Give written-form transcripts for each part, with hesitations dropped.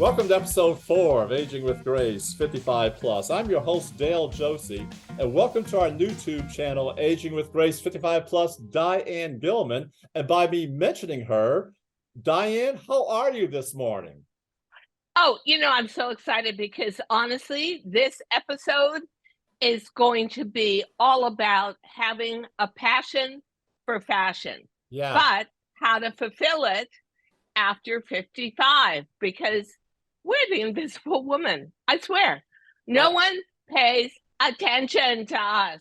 Welcome to episode 4 of Aging with Grace 55 Plus. I'm your host, Dale Josey, and welcome to our YouTube channel, Aging with Grace 55 Plus, Diane Gilman. And by me mentioning her, Diane, how are you this morning? Oh, I'm so excited because honestly, this episode is going to be all about having a passion for fashion, but how to fulfill it after 55, because we're the invisible woman. I swear, no one pays attention to us.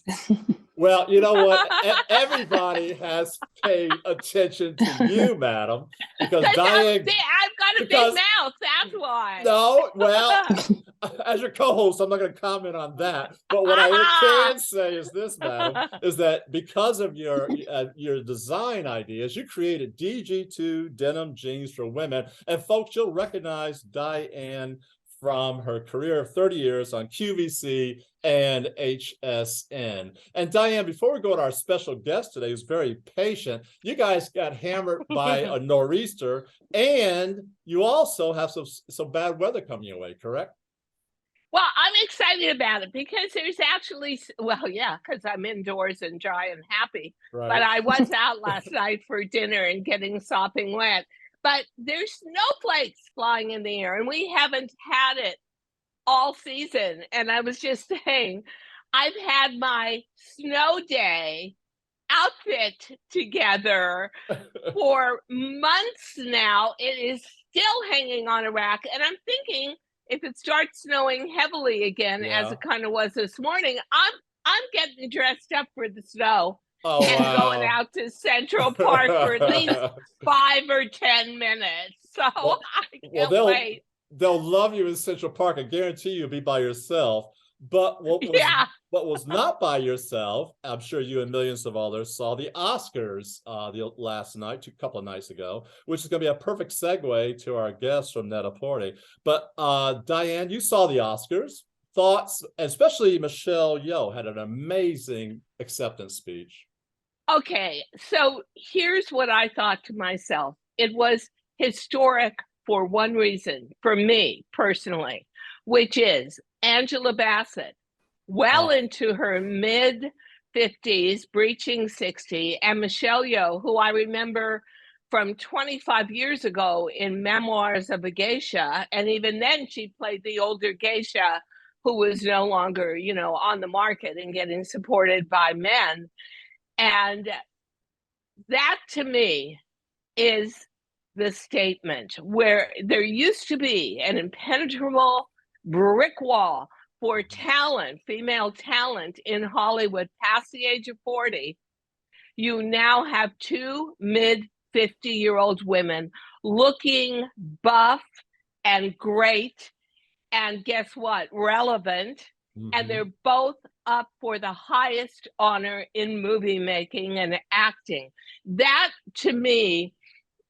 Well, you know what? Everybody has paid attention to you, madam, because Diane. I've got a big mouth. That's why. No, well, as your co-host, I'm not going to comment on that. But what I can say is this, madam, is that because of your design ideas, you created DG2 denim jeans for women, and folks, you'll recognize Diane from her career of 30 years on QVC and HSN. And Diane, before we go to our special guest today, who's very patient, you guys got hammered by a nor'easter, and you also have some bad weather coming your way, correct? Well, I'm excited about it because there's actually, because I'm indoors and dry and happy. Right. But I was out last night for dinner and getting sopping wet. But there's snowflakes flying in the air, and we haven't had it all season. And I was just saying, I've had my snow day outfit together for months now. It is still hanging on a rack, and I'm thinking if it starts snowing heavily again, as it kind of was this morning, I'm getting dressed up for the snow. Going out to Central Park for at least 5 or 10 minutes. So I can't wait. They'll love you in Central Park. I guarantee you'll be by yourself. But what was not by yourself, I'm sure you and millions of others saw the Oscars last night, a couple of nights ago, which is going to be a perfect segue to our guest from Net-a-Porter. But Diane, you saw the Oscars. Thoughts, especially Michelle Yeoh had an amazing acceptance speech. Okay, so here's what I thought to myself. It was historic for one reason, for me personally, which is Angela Bassett, into her mid-50s, breaching 60, and Michelle Yeoh, who I remember from 25 years ago in Memoirs of a Geisha, and even then she played the older geisha who was no longer, on the market and getting supported by men. And that to me is the statement where there used to be an impenetrable brick wall for talent, female talent in Hollywood past the age of 40. You now have 2 mid-50-year-old women looking buff and great, and guess what? Relevant. And they're both up for the highest honor in movie making and acting. That to me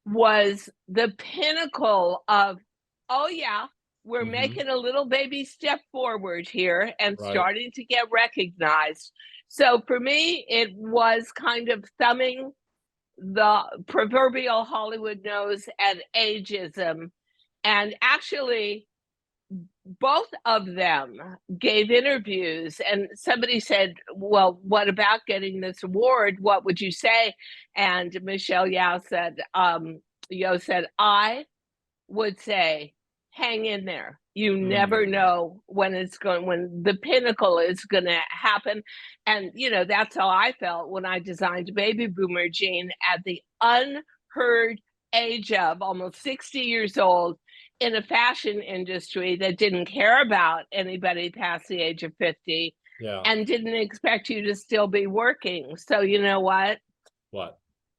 was the pinnacle of, we're making a little baby step forward here and starting to get recognized. So for me, it was kind of thumbing the proverbial Hollywood nose at ageism. And actually, both of them gave interviews, and somebody said, well, what about getting this award? What would you say? And Michelle Yeoh said, I would say, hang in there. You never know when the pinnacle is going to happen. And, that's how I felt when I designed Baby Boomer Jean at the unheard age of almost 60 years old, in a fashion industry that didn't care about anybody past the age of 50 and didn't expect you to still be working. So you know what? What?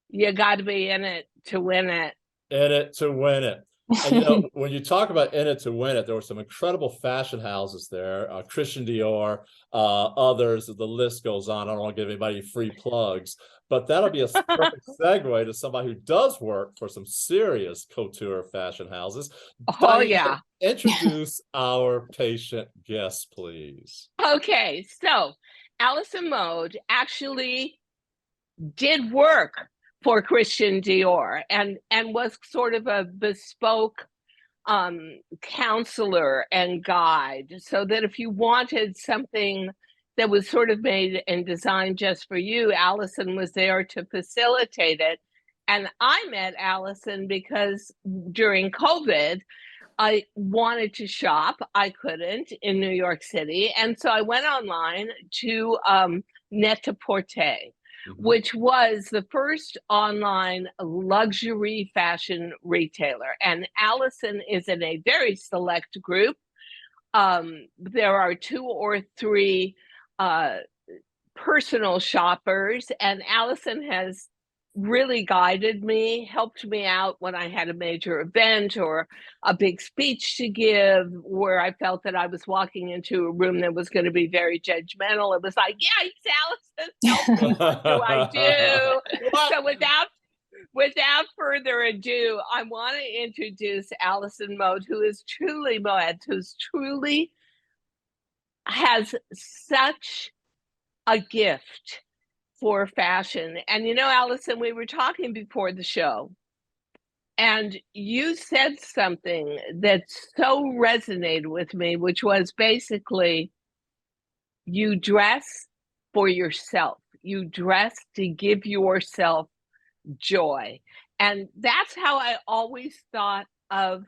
You got to be in it to win it. In it to win it. And when you talk about in it to win it, there were some incredible fashion houses there, Christian Dior, others, the list goes on. I don't want to give anybody free plugs, but that'll be a perfect segue to somebody who does work for some serious couture fashion houses. Diane, introduce our patient guest, please. Okay, so Alison Moed actually did work for Christian Dior and was sort of a bespoke counselor and guide, so that if you wanted something that was sort of made and designed just for you, Alison was there to facilitate it. And I met Alison because during COVID, I wanted to shop. I couldn't in New York City. And so I went online to Net-a-Porter, which was the first online luxury fashion retailer. And Alison is in a very select group. There are 2 or 3 personal shoppers, and Alison has really guided me, helped me out when I had a major event or a big speech to give where I felt that I was walking into a room that was going to be very judgmental. It was like, yikes, Alison, help me, what do I do? So without further ado, I want to introduce Alison Moed, who's truly has such a gift for fashion. And you know, Alison, we were talking before the show, and you said something that so resonated with me, which was basically, you dress for yourself. You dress to give yourself joy. And that's how I always thought of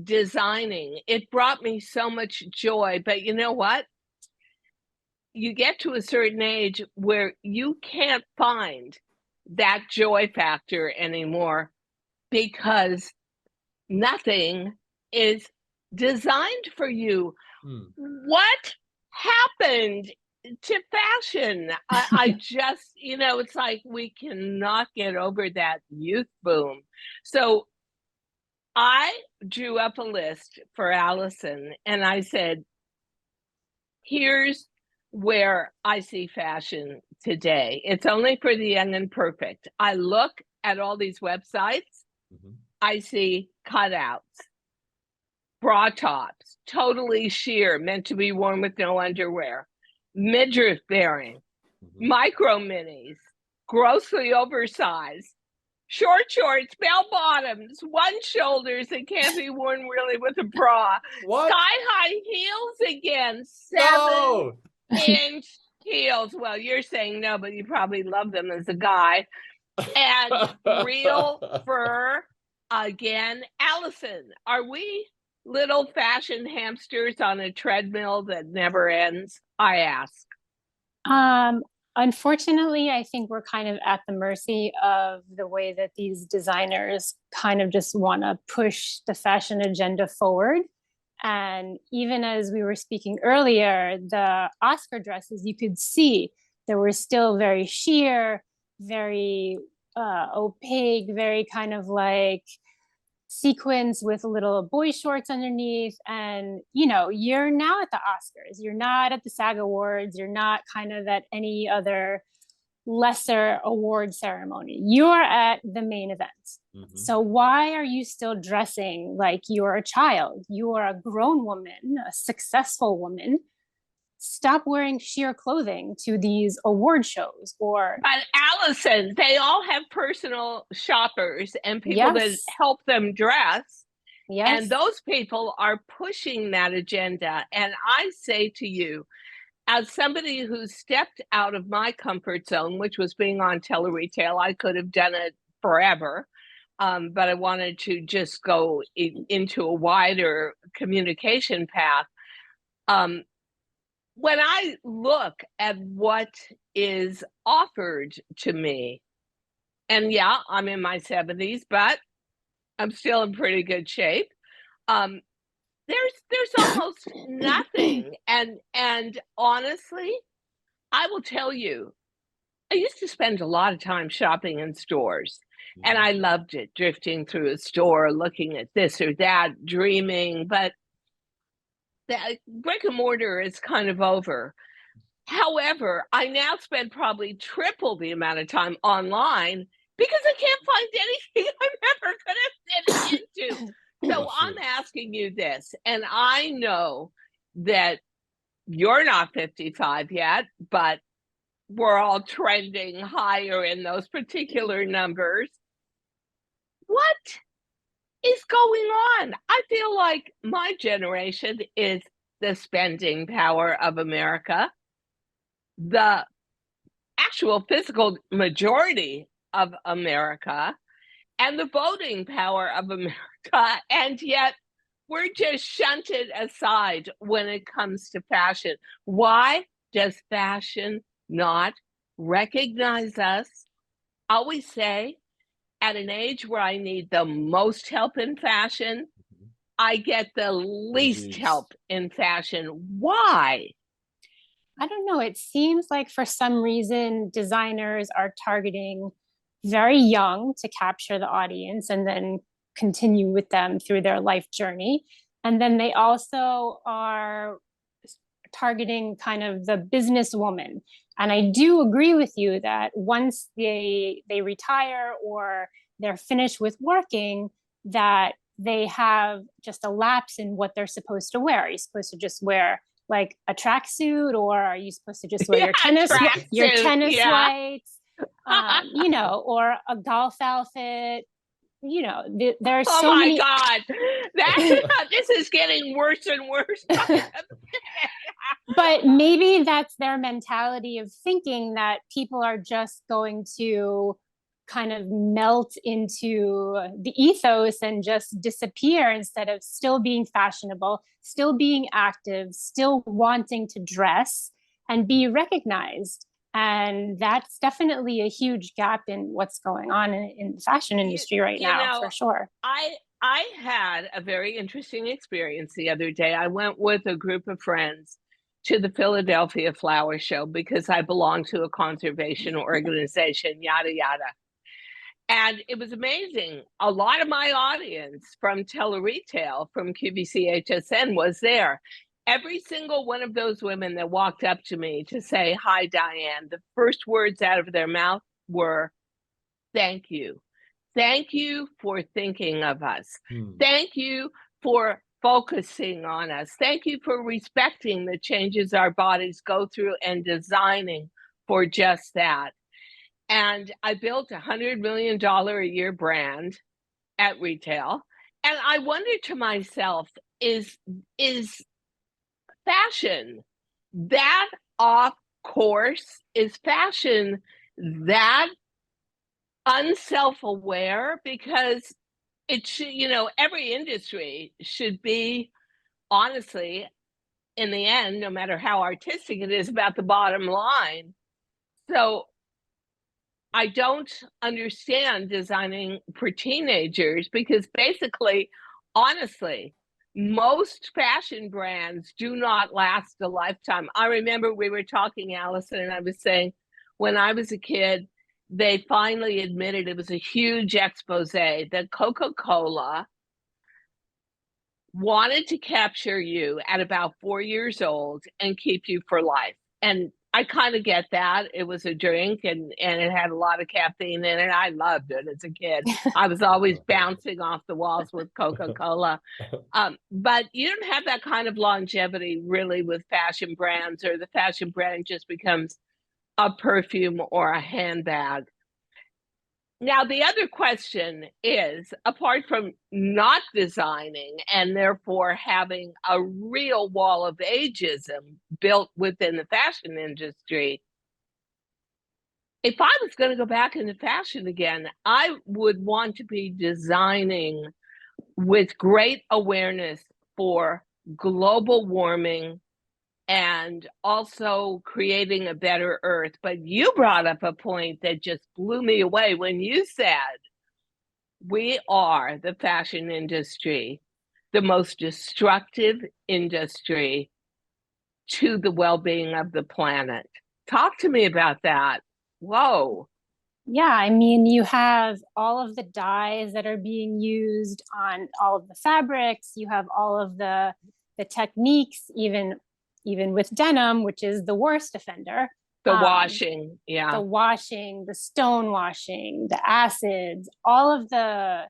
designing. It brought me so much joy. But you know what? You get to a certain age where you can't find that joy factor anymore because nothing is designed for you. What happened to fashion? I just, you know, it's like we cannot get over that youth boom. So I drew up a list for Alison and I said, here's where I see fashion today. It's only for the young and perfect. I look at all these websites, I see cutouts, bra tops, totally sheer, meant to be worn with no underwear, midriff bearing, micro minis, grossly oversized, short shorts, bell bottoms, one shoulders that can't be worn really with a bra, What? sky high heels again, 7-inch heels. Well, you're saying no, but you probably love them as a guy. And real fur again. Alison, are we little fashion hamsters on a treadmill that never ends? I ask. Unfortunately, I think we're kind of at the mercy of the way that these designers kind of just want to push the fashion agenda forward. And even as we were speaking earlier, the Oscar dresses, you could see they were still very sheer, very opaque, very kind of like sequins with little boy shorts underneath. And, you know, you're now at the Oscars, you're not at the SAG Awards, you're not kind of at any other lesser award ceremony. You're at the main event. So why are you still dressing like you're a child? You are a grown woman, a successful woman. Stop wearing sheer clothing to these award shows. But Alison, they all have personal shoppers and people that help them dress. And those people are pushing that agenda. And I say to you, as somebody who stepped out of my comfort zone, which was being on tele-retail, I could have done it forever. But I wanted to just go into a wider communication path. When I look at what is offered to me, and yeah, I'm in my 70s, but I'm still in pretty good shape. There's almost nothing. And honestly, I will tell you, I used to spend a lot of time shopping in stores. And I loved it, drifting through a store, looking at this or that, dreaming, but the brick and mortar is kind of over. However, I now spend probably triple the amount of time online because I can't find anything I'm ever going to fit into. So I'm asking you this, and I know that you're not 55 yet, but we're all trending higher in those particular numbers. What is going on? I feel like my generation is the spending power of America. The actual physical majority of America and the voting power of America. And yet we're just shunted aside when it comes to fashion. Why does fashion not recognize us? I always say, at an age where I need the most help in fashion, I get the least help in fashion. Why? I don't know. It seems like for some reason, designers are targeting very young to capture the audience and then continue with them through their life journey. And then they also are targeting kind of the businesswoman. And I do agree with you that once they retire or they're finished with working, that they have just a lapse in what they're supposed to wear. Are you supposed to just wear like a tracksuit, or are you supposed to just wear your tennis whites, you know, or a golf outfit? You know, there's so many. Oh my God, this is getting worse and worse. But maybe that's their mentality of thinking that people are just going to kind of melt into the ethos and just disappear instead of still being fashionable, still being active, still wanting to dress and be recognized. And that's definitely a huge gap in what's going on in the fashion industry right now, for sure. I had a very interesting experience the other day. I went with a group of friends to the Philadelphia Flower Show because I belong to a conservation organization, yada, yada. And it was amazing. A lot of my audience from Teleretail, from QVC HSN was there. Every single one of those women that walked up to me to say, "Hi, Diane," the first words out of their mouth were, "Thank you. Thank you for thinking of us. Thank you for focusing on us. Thank you for respecting the changes our bodies go through and designing for just that." And I built $100 million a year brand at retail. And I wondered to myself, is fashion that off course? Is fashion that unself-aware? Because it should, you know, every industry should be, honestly, in the end, no matter how artistic it is, about the bottom line. So I don't understand designing for teenagers because basically, honestly, most fashion brands do not last a lifetime. I remember we were talking, Alison, and I was saying, when I was a kid, they finally admitted, it was a huge expose, that Coca-Cola wanted to capture you at about 4 years old and keep you for life. And I kind of get that. It was a drink and it had a lot of caffeine in it. I loved it as a kid. I was always bouncing off the walls with Coca-Cola. But you don't have that kind of longevity really with fashion brands, or the fashion brand just becomes a perfume or a handbag. Now, the other question is, apart from not designing and therefore having a real wall of ageism built within the fashion industry, if I was going to go back into fashion again, I would want to be designing with great awareness for global warming and also creating a better earth. But you brought up a point that just blew me away when you said, we are, the fashion industry, the most destructive industry to the well-being of the planet. Talk to me about that. Whoa. Yeah, I mean, you have all of the dyes that are being used on all of the fabrics. You have all of the techniques, even with denim, which is the worst offender. The washing, yeah. The washing, the stone washing, the acids, all of the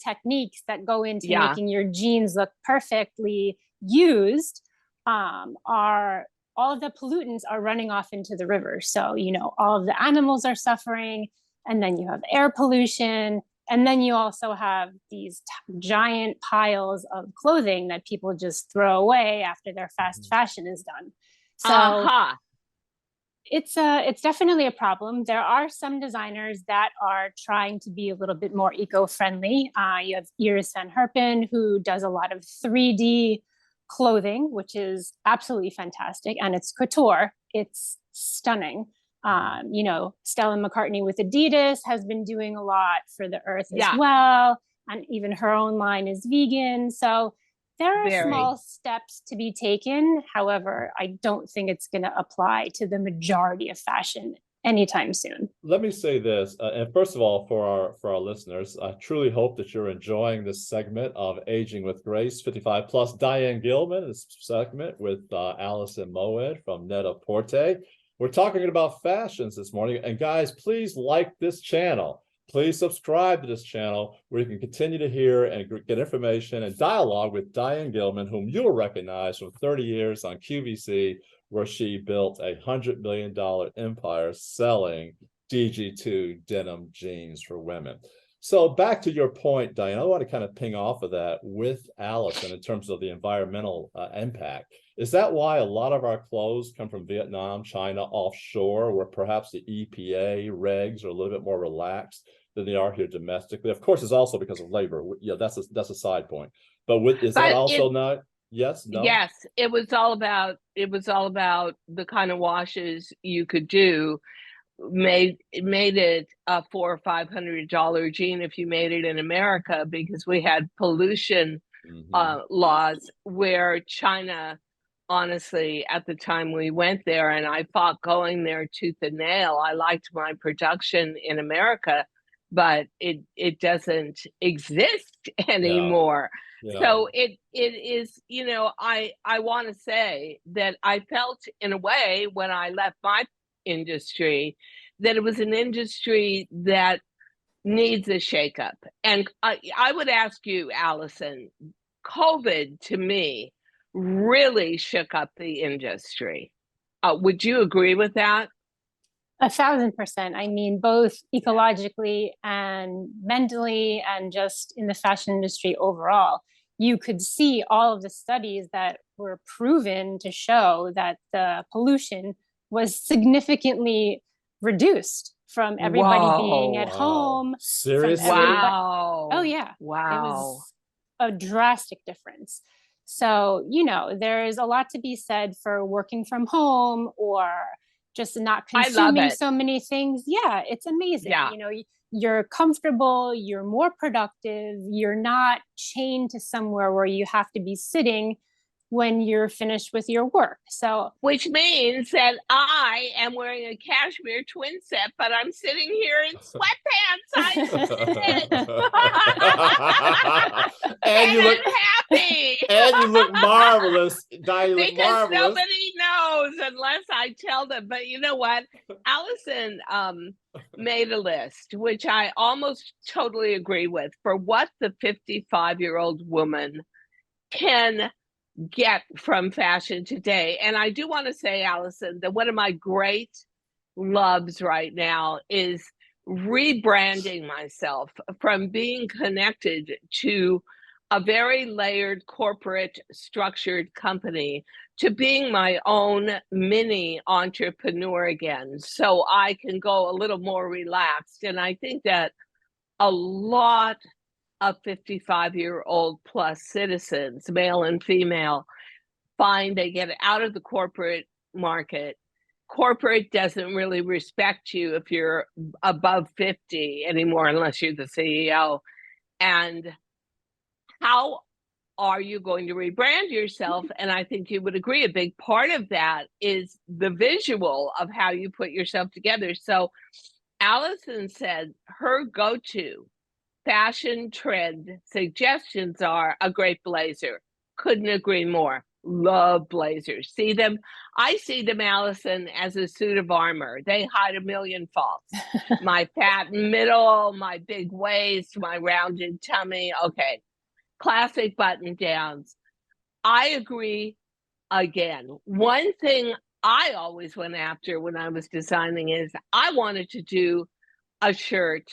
techniques that go into making your jeans look perfectly used, are all of the pollutants are running off into the river. So, you know, all of the animals are suffering, and then you have air pollution, And then you also have these giant piles of clothing that people just throw away after their fast fashion is done. So it's definitely a problem. There are some designers that are trying to be a little bit more eco-friendly. You have Iris Van Herpen, who does a lot of 3D clothing, which is absolutely fantastic, and it's couture. It's stunning. You know, Stella McCartney with Adidas has been doing a lot for the earth as well, and even her own line is vegan. So there are small steps to be taken. However, I don't think it's going to apply to the majority of fashion anytime soon. Let me say this, and first of all, for our listeners, I truly hope that you're enjoying this segment of Aging with Grace 55 plus. Diane Gilman, this segment with Alison Moed from Net-a-Porter. We're talking about fashions this morning, and guys, please like this channel. Please subscribe to this channel where you can continue to hear and get information and dialogue with Diane Gilman, whom you'll recognize from 30 years on QVC, where she built a $100 million empire selling DG2 denim jeans for women. So back to your point, Diane, I want to kind of ping off of that with Alison in terms of the environmental impact. Is that why a lot of our clothes come from Vietnam, China, offshore, where perhaps the EPA regs are a little bit more relaxed than they are here domestically? Of course, it's also because of labor. Yeah, that's a side point. But is that also not? Yes, no. Yes, it was all about the kind of washes you could do. Made it a $400 or $500 jean if you made it in America, because we had pollution laws where China, honestly, at the time we went there, and I fought going there tooth and nail. I liked my production in America, but it doesn't exist anymore. Yeah. So it is, you know, I want to say that I felt in a way when I left my industry that it was an industry that needs a shakeup. And I would ask you, Alison, COVID to me really shook up the industry. Would you agree with that? 1,000%. I mean, both ecologically and mentally, and just in the fashion industry overall. You could see all of the studies that were proven to show that the pollution was significantly reduced from everybody being at home. Seriously? Wow. Oh, yeah. Wow. It was a drastic difference. So, you know, there's a lot to be said for working from home or just not consuming so many things. Yeah, it's amazing. Yeah. You know, you're comfortable, you're more productive, you're not chained to somewhere where you have to be sitting when you're finished with your work. So, which means that I am wearing a cashmere twin set, but I'm sitting here in sweatpants. And you look happy. And you look marvelous. Diane, you look marvelous. Nobody knows unless I tell them. But you know what? Alison made a list, which I almost totally agree with, for what the 55-year-old woman can get from fashion today. And I do want to say, Alison, that one of my great loves right now is rebranding myself from being connected to a very layered corporate structured company to being my own mini entrepreneur again, so I can go a little more relaxed. And I think that a lot of 55-year-old plus citizens, male and female, find they get out of the corporate market. Corporate doesn't really respect you if you're above 50 anymore, unless you're the CEO. And how are you going to rebrand yourself? And I think you would agree a big part of that is the visual of how you put yourself together. So Alison said her go-to fashion trend suggestions are a great blazer. Couldn't agree more. Love blazers. See them? I see them, Alison, as a suit of armor. They hide a million faults. My fat middle, my big waist, my rounded tummy. Okay. Classic button downs. I agree again. One thing I always went after when I was designing is I wanted to do a shirt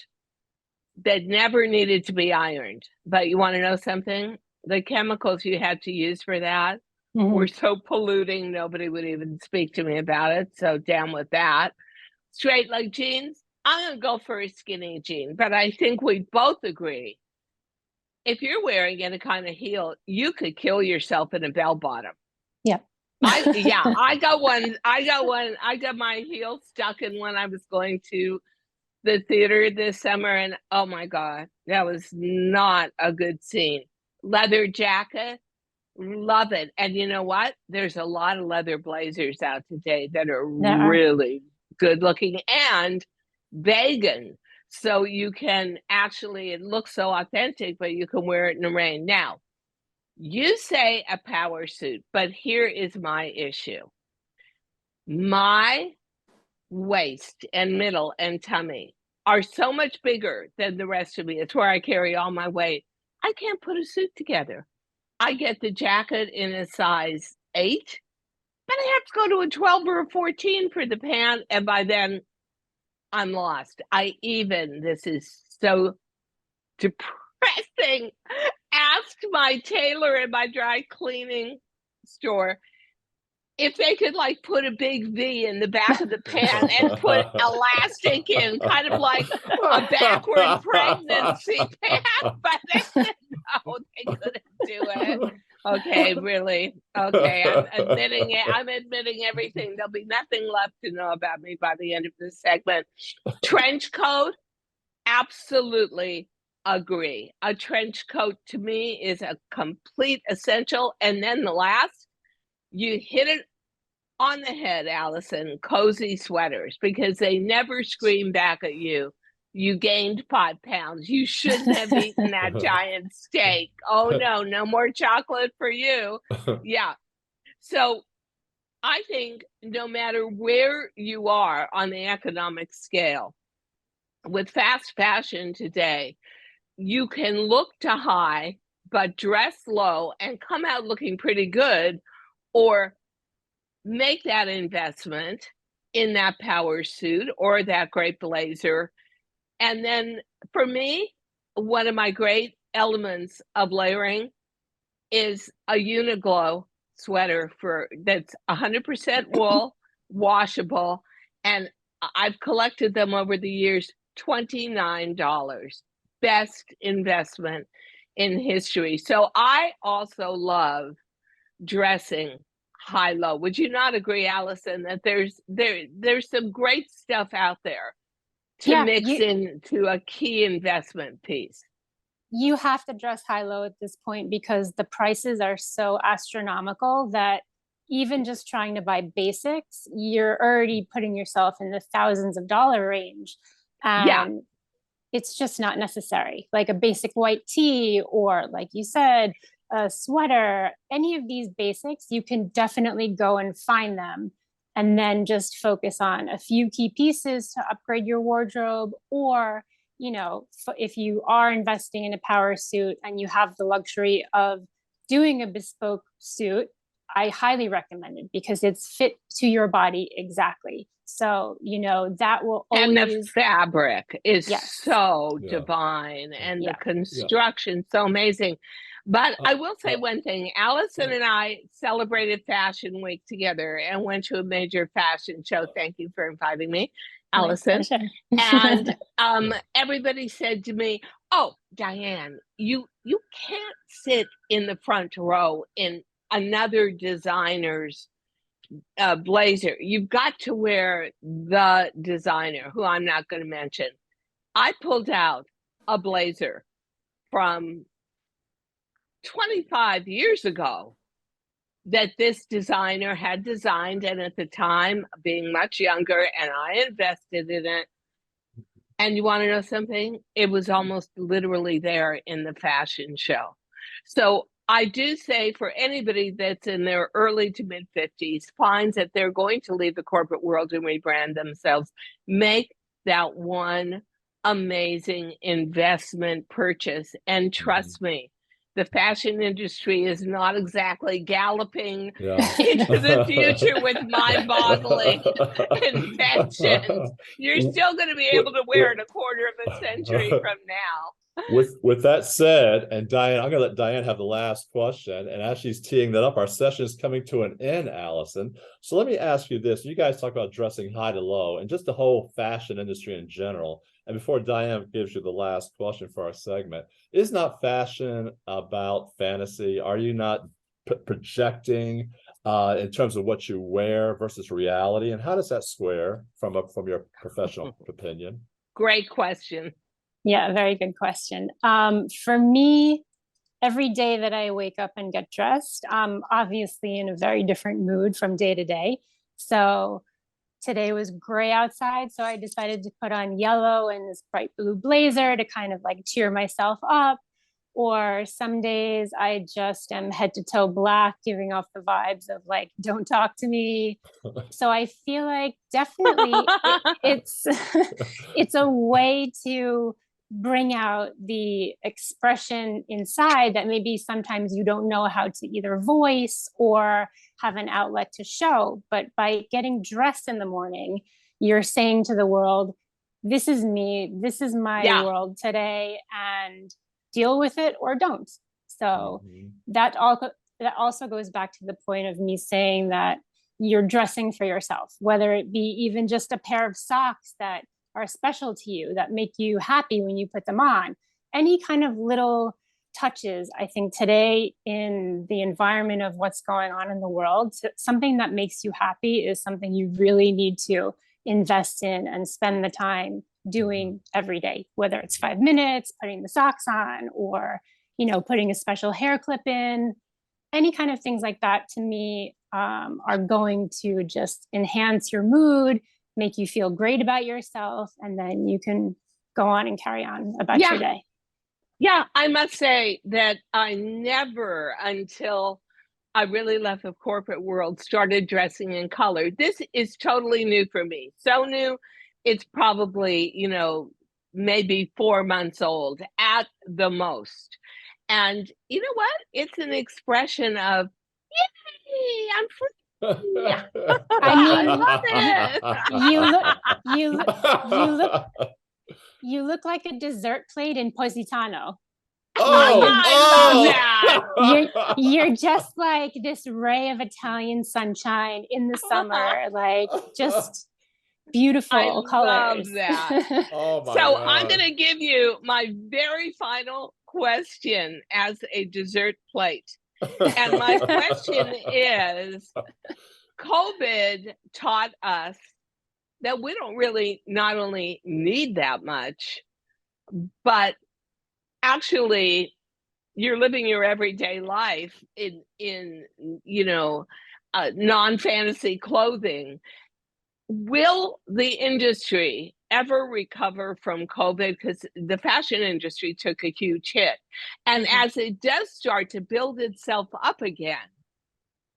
that never needed to be ironed. But you want to know something? The chemicals you had to use for that were so polluting, nobody would even speak to me about it. So down with that. Straight leg jeans, I'm going to go for a skinny jean. But I think we both agree, if you're wearing any kind of heel, you could kill yourself in a bell bottom. Yep. I got my heel stuck in when I was going to the theater this summer, and oh my God, that was not a good scene. Leather jacket, love it. And you know what? There's a lot of leather blazers out today that are really good looking and vegan. So you can actually, it looks so authentic, but you can wear it in the rain. Now, you say a power suit, but here is my issue. My waist and middle and tummy are so much bigger than the rest of me. It's where I carry all my weight. I can't put a suit together. I get the jacket in a size 8, but I have to go to a 12 or a 14 for the pant, and by then I'm lost. This is so depressing, asked my tailor in my dry cleaning store if they could like put a big V in the back of the pant and put elastic in, kind of like a backward pregnancy pant. But they said no, they couldn't do it. Okay, really? Okay, I'm admitting it. I'm admitting everything. There'll be nothing left to know about me by the end of this segment. Trench coat, absolutely agree. A trench coat to me is a complete essential. And then the last, you hit it on the head, Alison, cozy sweaters, because they never scream back at you. You gained 5 pounds. You shouldn't have eaten that giant steak. Oh no, no more chocolate for you. Yeah. So I think no matter where you are on the economic scale, with fast fashion today, you can look to high, but dress low and come out looking pretty good, or make that investment in that power suit or that great blazer. And then for me, one of my great elements of layering is a Uniglow sweater that's 100% wool, washable, and I've collected them over the years. $29, best investment in history. So I also love dressing high-low. Would you not agree, Alison, that there's some great stuff out there to mix into a key investment piece? You have to dress high-low at this point because the prices are so astronomical that even just trying to buy basics, you're already putting yourself in the thousands of dollar range. And it's just not necessary. Like a basic white tee, or like you said, a sweater, any of these basics, you can definitely go and find them and then just focus on a few key pieces to upgrade your wardrobe. Or, you know, if you are investing in a power suit and you have the luxury of doing a bespoke suit, I highly recommend it because it's fit to your body exactly. So, you know, that will always... And the fabric is so divine, and the construction so amazing. But I will say one thing. Alison and I celebrated Fashion Week together and went to a major fashion show. Thank you for inviting me, Alison. And everybody said to me, "Oh, Diane, you can't sit in the front row in another designer's blazer. You've got to wear the designer," who I'm not going to mention. I pulled out a blazer from 25 years ago that this designer had designed, and at the time, being much younger, and I invested in it. And you want to know something? It was almost literally there in the fashion show. So I do say, for anybody that's in their early to mid 50s, finds that they're going to leave the corporate world and rebrand themselves, make that one amazing investment purchase. And trust me, the fashion industry is not exactly galloping Yeah. into the future with mind-boggling inventions. You're still going to be able to wear it a quarter of a century from now. With that said, and Diane, I'm going to let Diane have the last question. And as she's teeing that up, our session is coming to an end, Alison. So let me ask you this. You guys talk about dressing high to low and just the whole fashion industry in general. And before Diane gives you the last question for our segment, is not fashion about fantasy? Are you not projecting in terms of what you wear versus reality? And how does that square from your professional opinion? Great question. Yeah, very good question. For me, every day that I wake up and get dressed, I'm obviously in a very different mood from day to day. So today was gray outside, so I decided to put on yellow and this bright blue blazer to kind of like cheer myself up. Or some days I just am head to toe black, giving off the vibes of like, don't talk to me. So I feel like definitely it's it's a way to bring out the expression inside that maybe sometimes you don't know how to either voice or have an outlet to show. But by getting dressed in the morning, you're saying to the world, this is me, this is my world today, and deal with it or don't. So that also goes back to the point of me saying that you're dressing for yourself, whether it be even just a pair of socks that are special to you, that make you happy when you put them on. Any kind of little touches, I think today in the environment of what's going on in the world, something that makes you happy is something you really need to invest in and spend the time doing every day, whether it's 5 minutes, putting the socks on, or, you know, putting a special hair clip in. Any kind of things like that to me are going to just enhance your mood, make you feel great about yourself, and then you can go on and carry on about your day. Yeah, I must say that I never, until I really left the corporate world, started dressing in color. This is totally new for me. So new, it's probably, you know, maybe 4 months old at the most. And you know what? It's an expression of, yay, I'm free. Yeah. I mean, you look like a dessert plate in Positano. I love that. You're just like this ray of Italian sunshine in the summer, like just beautiful colors. Love that. Oh my so God. I'm going to give you my very final question as a dessert plate. And my question is, COVID taught us that we don't really not only need that much, but actually you're living your everyday life in you know, non-fantasy clothing. Will the industry ever recover from COVID? Because the fashion industry took a huge hit. And as it does start to build itself up again,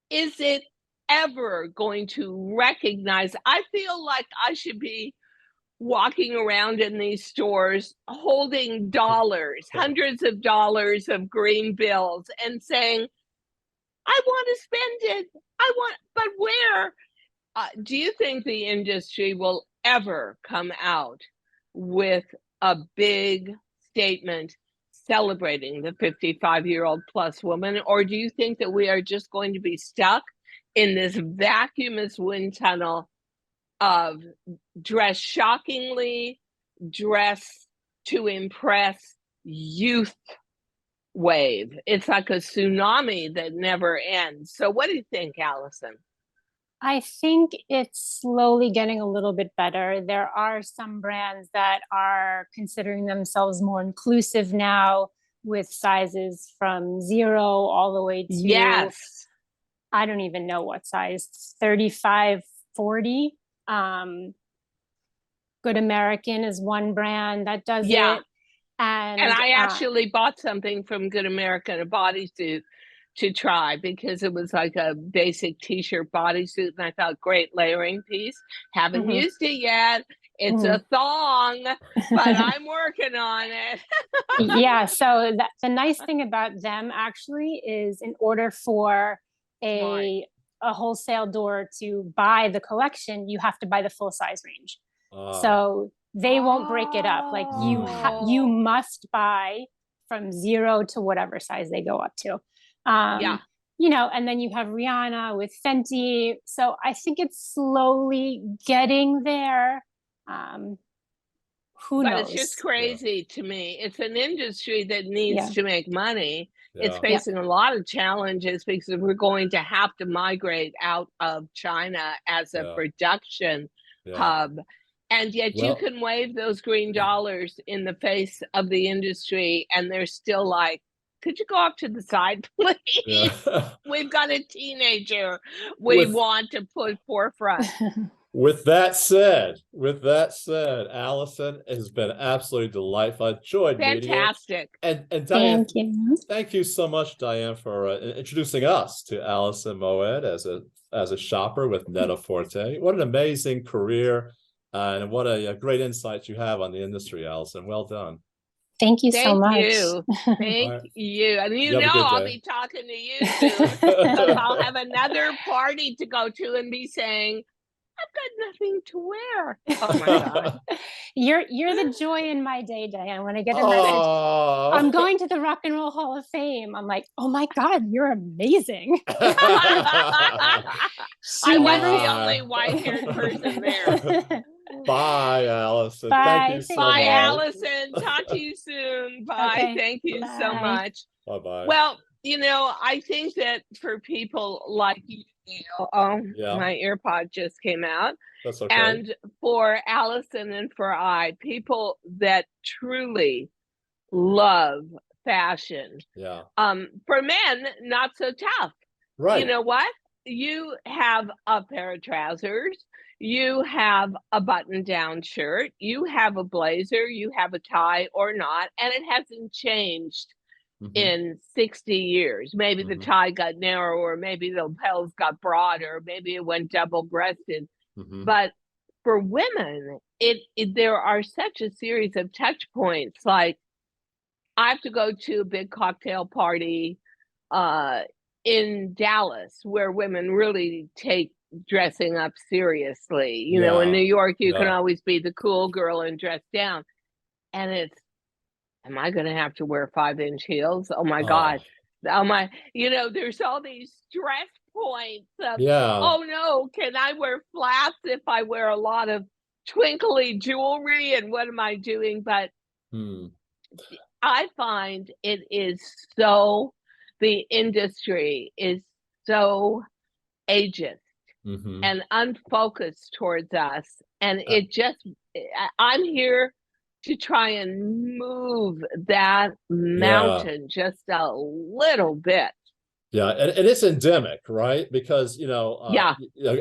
is it ever going to recognize? I feel like I should be walking around in these stores holding dollars, hundreds of dollars of green bills, and saying, I want to spend it. But where? Do you think the industry will ever come out with a big statement celebrating the 55-year-old plus woman? Or do you think that we are just going to be stuck in this vacuumous wind tunnel of dress shockingly, dress to impress youth wave? It's like a tsunami that never ends. So what do you think, Alison? I think it's slowly getting a little bit better. There are some brands that are considering themselves more inclusive now, with sizes from 0 all the way to, I don't even know what size, 35, 40. Good American is one brand that does it. And I actually bought something from Good American, a bodysuit, to try, because it was like a basic t-shirt bodysuit, and I thought, great layering piece. Haven't used it yet. It's a thong, but I'm working on it. Yeah, so the nice thing about them actually is in order for a wholesale door to buy the collection, you have to buy the full size range. So they won't break it up. Like you must buy from 0 to whatever size they go up to. You know, and then you have Rihanna with Fenty. So I think it's slowly getting there. Who knows? But it's just crazy to me. It's an industry that needs to make money. It's facing a lot of challenges because we're going to have to migrate out of China as a production hub. And yet you can wave those green dollars in the face of the industry and they're still like, could you go off to the side, please? We've got a teenager we want to put forefront. With that said, Alison, it has been absolutely delightful. I enjoyed meeting you. Fantastic. And Diane, thank you so much, Diane, for introducing us to Alison Moed as a shopper with Net-a-Porter. What an amazing career, and what a great insight you have on the industry, Alison. Well done. Thank you so much. Thank you. And you know I'll be talking to you soon because I'll have another party to go to and be saying, I've got nothing to wear. Oh my God. You're the joy in my day, Diane. When I get a message, I'm going to the Rock and Roll Hall of Fame. I'm like, oh my God, you're amazing. I was the only white-haired person there. Bye, Alison. Bye. Thank you so much. Bye, Alison. Talk to you soon. Bye. Okay. Thank you so much. Bye-bye. Well, you know, I think that for people like you, my earpod just came out. That's okay. And for Alison and for people that truly love fashion. Yeah. For men, not so tough. Right. You know what? You have a pair of trousers. You have a button-down shirt. You have a blazer. You have a tie or not. And it hasn't changed in 60 years. Maybe the tie got narrower, maybe the lapels got broader, maybe it went double-breasted. But for women, there are such a series of touch points. Like, I have to go to a big cocktail party in Dallas where women really take dressing up seriously. You know, in New York, you can always be the cool girl and dress down. And it's, am I going to have to wear 5-inch heels? Oh my God. Oh my, you know, there's all these stress points of, oh no, can I wear flats if I wear a lot of twinkly jewelry? And what am I doing? But I find it is so, the industry is so ageist and unfocused towards us. And it just, I'm here to try and move that mountain just a little bit. Yeah, and it's endemic, right? Because, you know,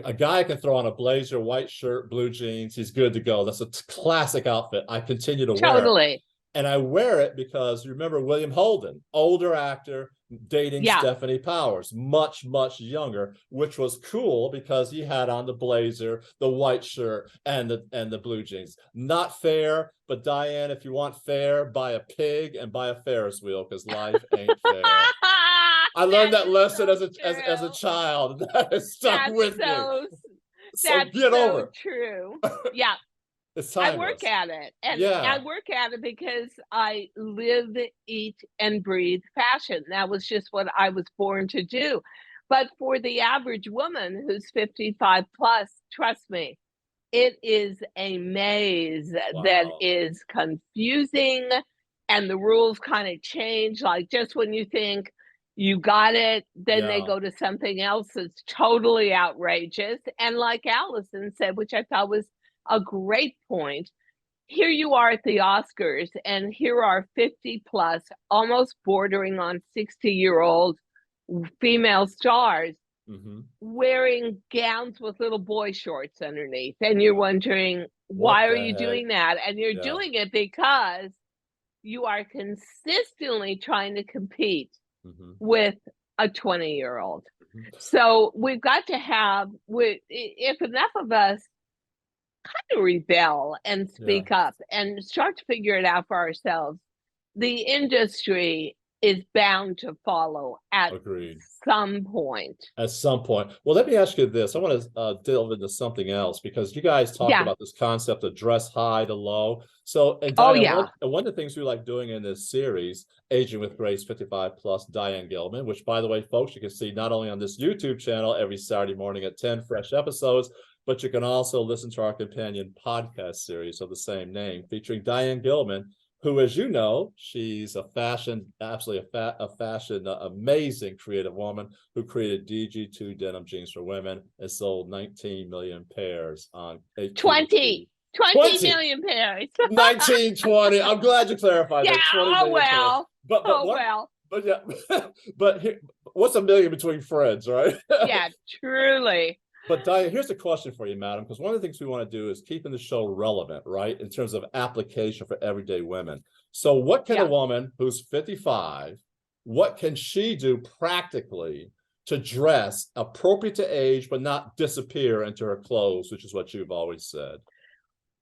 a guy can throw on a blazer, white shirt, blue jeans, he's good to go. That's a classic outfit. I continue to wear it. And I wear it because you remember William Holden, older actor, dating Stephanie Powers, much, much younger, which was cool because he had on the blazer, the white shirt, and the blue jeans. Not fair, but Diane, if you want fair, buy a pig and buy a Ferris wheel because life ain't fair. I learned that lesson as a child. That has stuck with me. So get over it. True. Yeah. I work at it, and I work at it because I live, eat, and breathe fashion. That was just what I was born to do. But for the average woman who's 55 plus, trust me, it is a maze that is confusing, and the rules kind of change. Like, just when you think you got it, then they go to something else that's totally outrageous. And like Alison said, which I thought was a great point, here you are at the Oscars, and here are 50 plus, almost bordering on 60-year-old female stars wearing gowns with little boy shorts underneath. And you're wondering, why are you doing that? And you're doing it because you are consistently trying to compete with a 20-year-old. So we've got to have, if enough of us kind of rebel and speak up and start to figure it out for ourselves, the industry is bound to follow at Agreed. some point. At some point. Well, let me ask you this. I want to delve into something else, because you guys talked Yeah. about this concept of dress high to low. So, and Oh, Diane, yeah. one of the things we like doing in this series, Aging with Grace 55 plus, Diane Gilman, which, by the way, folks, you can see not only on this YouTube channel every Saturday morning at 10 fresh episodes, but you can also listen to our companion podcast series of the same name, featuring Diane Gilman, who, as you know, she's a fashion, absolutely a fashion, amazing creative woman who created DG2 denim jeans for women and sold 19 million pairs on 20 million pairs. 19, 20. I'm glad you clarified Yeah, that. 20 oh million pairs. well. But well. But yeah, but here, what's a million between friends, right? Yeah, truly. But Diane, here's a question for you, madam, because one of the things we want to do is keeping the show relevant, right, in terms of application for everyday women. So what can a woman who's 55, what can she do practically to dress appropriate to age, but not disappear into her clothes, which is what you've always said?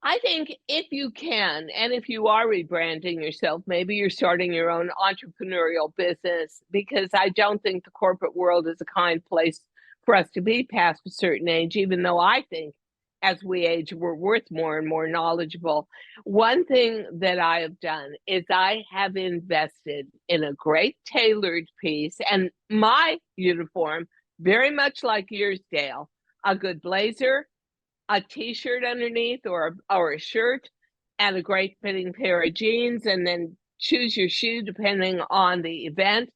I think if you can, and if you are rebranding yourself, maybe you're starting your own entrepreneurial business, because I don't think the corporate world is a kind place for us to be past a certain age, even though I think as we age, we're worth more and more knowledgeable. One thing that I have done is I have invested in a great tailored piece, and my uniform, very much like yours, Dale, a good blazer, a t-shirt underneath, or a shirt, and a great fitting pair of jeans, and then choose your shoe depending on the event.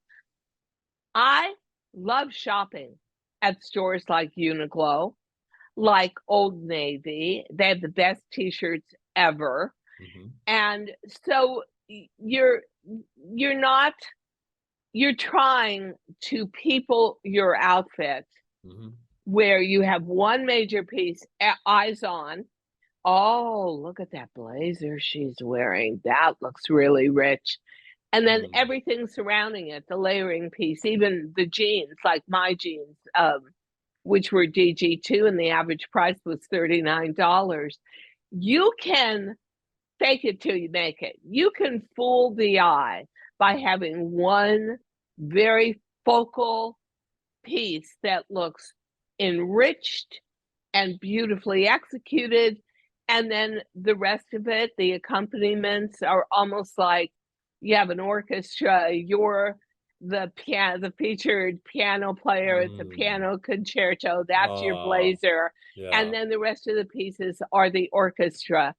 I love shopping at stores like Uniqlo, like Old Navy. They have the best t-shirts ever. And so you're trying to people your outfit where you have one major piece, eyes on. Oh, look at that blazer she's wearing. That looks really rich. And then everything surrounding it, the layering piece, even the jeans, like my jeans, which were DG2, and the average price was $39. You can fake it till you make it. You can fool the eye by having one very focal piece that looks enriched and beautifully executed, and then the rest of it, the accompaniments, are almost like you have an orchestra. You're the featured piano player at the piano concerto. That's your blazer. And then the rest of the pieces are the orchestra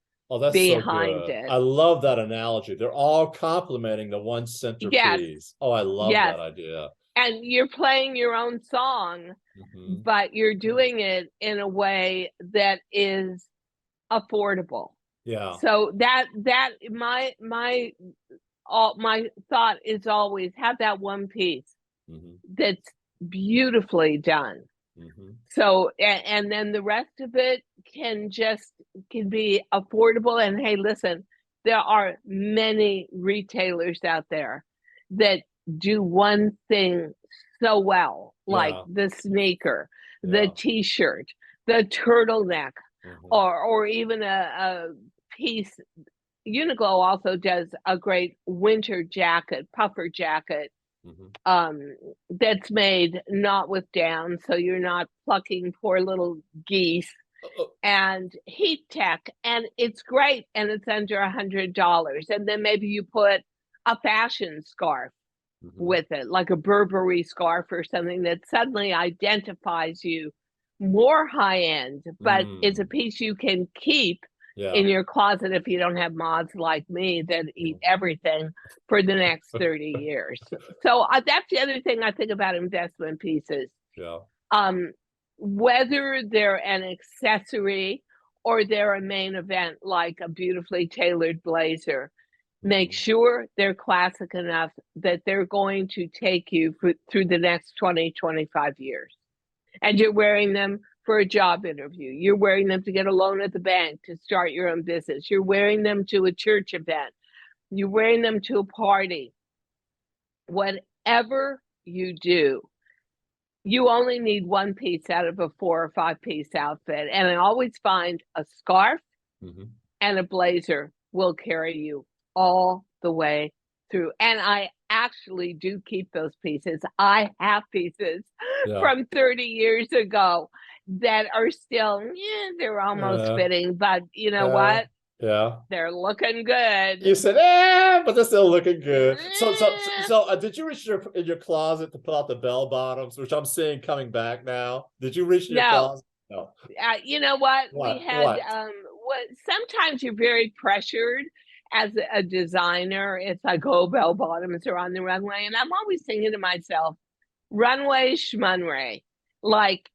behind it. I love that analogy. They're all complementing the one centerpiece. Oh, I love that idea. And you're playing your own song, but you're doing it in a way that is affordable. Yeah. So that my thought is always have that one piece that's beautifully done. So, and then the rest of it can be affordable. And hey, listen, there are many retailers out there that do one thing so well, like the sneaker, the t-shirt, the turtleneck, or even a piece. Uniqlo also does a great winter jacket, puffer jacket, that's made not with down, so you're not plucking poor little geese, and heat tech, and it's great, and it's under $100. And then maybe you put a fashion scarf with it, like a Burberry scarf or something that suddenly identifies you more high end, but it's a piece you can keep in your closet if you don't have mods like me that eat everything for the next 30 years. So that's the other thing I think about investment pieces. Whether they're an accessory or they're a main event, like a beautifully tailored blazer, make sure they're classic enough that they're going to take you through the next 20, 25 years. And you're wearing them for a job interview. You're wearing them to get a loan at the bank to start your own business. You're wearing them to a church event. You're wearing them to a party. Whatever you do, you only need one piece out of a 4 or 5 piece outfit. And I always find a scarf and a blazer will carry you all the way through. And I actually do keep those pieces. I have pieces from 30 years ago that are still, they're almost fitting, but you know what? Yeah. They're looking good. You said, but they're still looking good. So did you reach in your closet to pull out the bell bottoms, which I'm seeing coming back now? Did you reach in your closet? No. You know what? We had, sometimes you're very pressured as a designer. It's like, oh, bell bottoms are on the runway. And I'm always thinking to myself, runway schmunway. Like,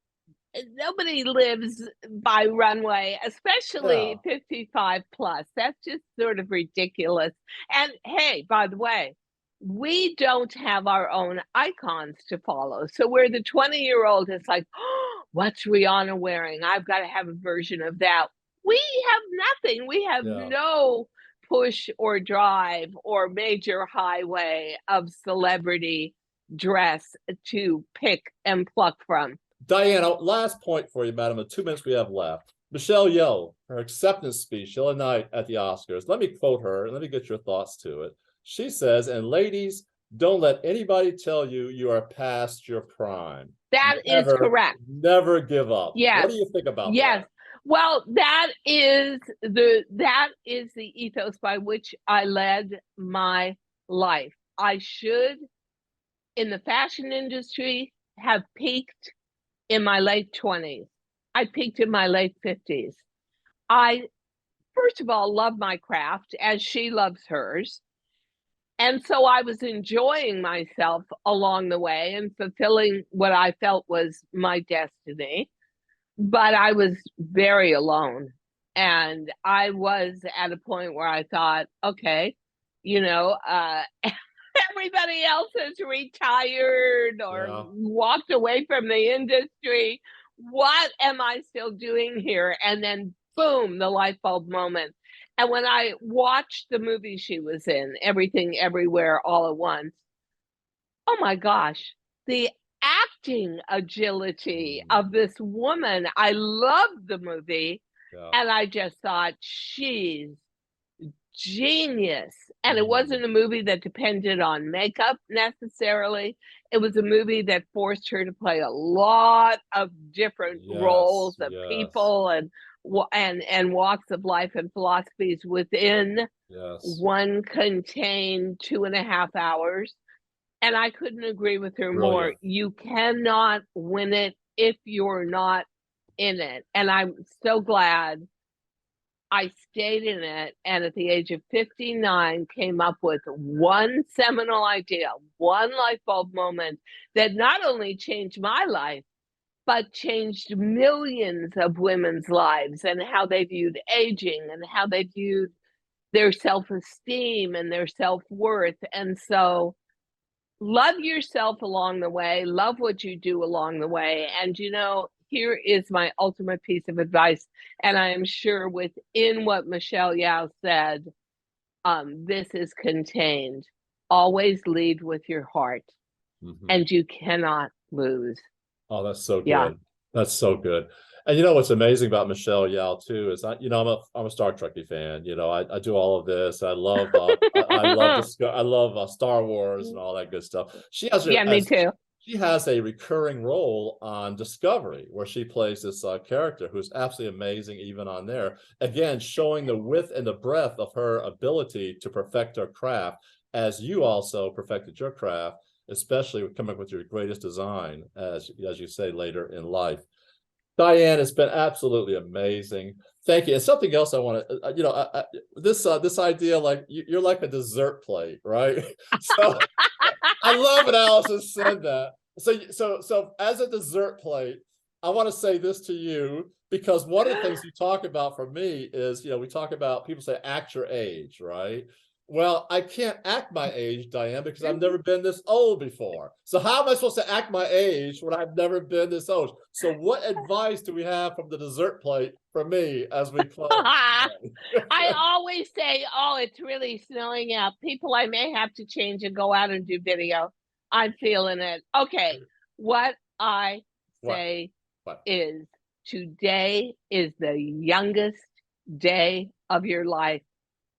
nobody lives by runway, especially 55 plus. That's just sort of ridiculous. And hey, by the way, we don't have our own icons to follow. So where the 20-year-old is like, oh, what's Rihanna wearing? I've got to have a version of that. We have nothing. We have no push or drive or major highway of celebrity dress to pick and pluck from. Diane, last point for you, madam, the 2 minutes we have left. Michelle Yeoh, her acceptance speech the other night at the Oscars. Let me quote her and let me get your thoughts to it. She says, and ladies, don't let anybody tell you you are past your prime. That is correct. Never give up. Yes. What do you think about that? Well, that is the ethos by which I led my life. I should, in the fashion industry, have peaked in my late 20s. I peaked in my late 50s. I, first of all, love my craft as she loves hers. And so I was enjoying myself along the way and fulfilling what I felt was my destiny. But I was very alone. And I was at a point where I thought, okay, everybody else has retired or walked away from the industry. What am I still doing here? And then boom, the light bulb moment. And when I watched the movie she was in, Everything Everywhere All at Once, oh my gosh, the acting agility of this woman. I loved the movie. And I just thought, she's genius. And it wasn't a movie that depended on makeup necessarily. It was a movie that forced her to play a lot of different roles of people and walks of life and philosophies within one contained 2.5 hours. And I couldn't agree with her more. You cannot win it if you're not in it. And I'm so glad I stayed in it, and at the age of 59 came up with one seminal idea, one light bulb moment that not only changed my life, but changed millions of women's lives and how they viewed aging and how they viewed their self-esteem and their self-worth. And so love yourself along the way, love what you do along the way. And here is my ultimate piece of advice. And I am sure within what Michelle Yeoh said, this is contained. Always lead with your heart, and you cannot lose. Oh, that's so good. That's so good. And what's amazing about Michelle Yeoh too is I'm a Star Trek fan. I do all of this. I love I love Star Wars and all that good stuff. Me too. She has a recurring role on Discovery where she plays this character who's absolutely amazing even on there. Again, showing the width and the breadth of her ability to perfect her craft as you also perfected your craft, especially coming up with your greatest design, as you say, later in life. Diane, it's been absolutely amazing. Thank you. And something else I want to, this idea, like you're like a dessert plate, right? So I love it. Alison said that. So as a dessert plate, I want to say this to you, because one of the things you talk about for me is, we talk about, people say, act your age, right? Well, I can't act my age, Diane, because I've never been this old before. So how am I supposed to act my age when I've never been this old? So what advice do we have from the dessert plate for me as we close? I always say, it's really snowing out. People, I may have to change and go out and do video. I'm feeling it. Okay, what I What? say What? is today is the youngest day of your life.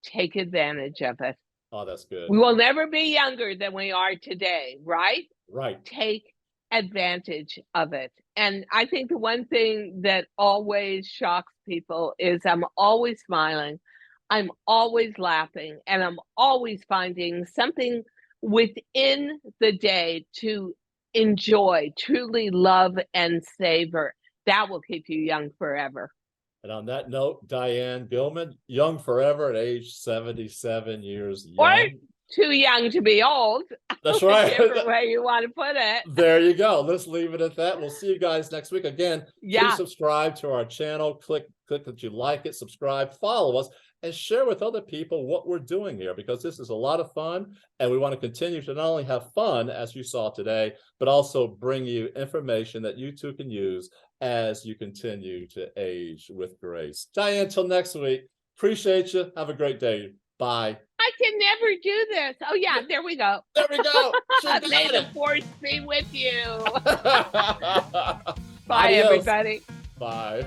Take advantage of it. Oh, that's good. We will never be younger than we are today, right? Right. Take advantage of it. And I think the one thing that always shocks people is I'm always smiling, I'm always laughing, and I'm always finding something within the day to enjoy, truly love, and savor. That will keep you young forever. And on that note, Diane Gilman, young forever at age 77 years Or young. too young to be old. That's right. Whichever way you want to put it. There you go. Let's leave it at that. We'll see you guys next week. Again, Yeah. please subscribe to our channel. Click that you like it, subscribe, follow us, and share with other people what we're doing here, because this is a lot of fun. And we want to continue to not only have fun, as you saw today, but also bring you information that you too can use as you continue to age with grace. Diane, till next week. Appreciate you. Have a great day. Bye. I can never do this. Oh yeah, there we go. There we go. May the force be with you. Bye, Adios. everybody. Bye.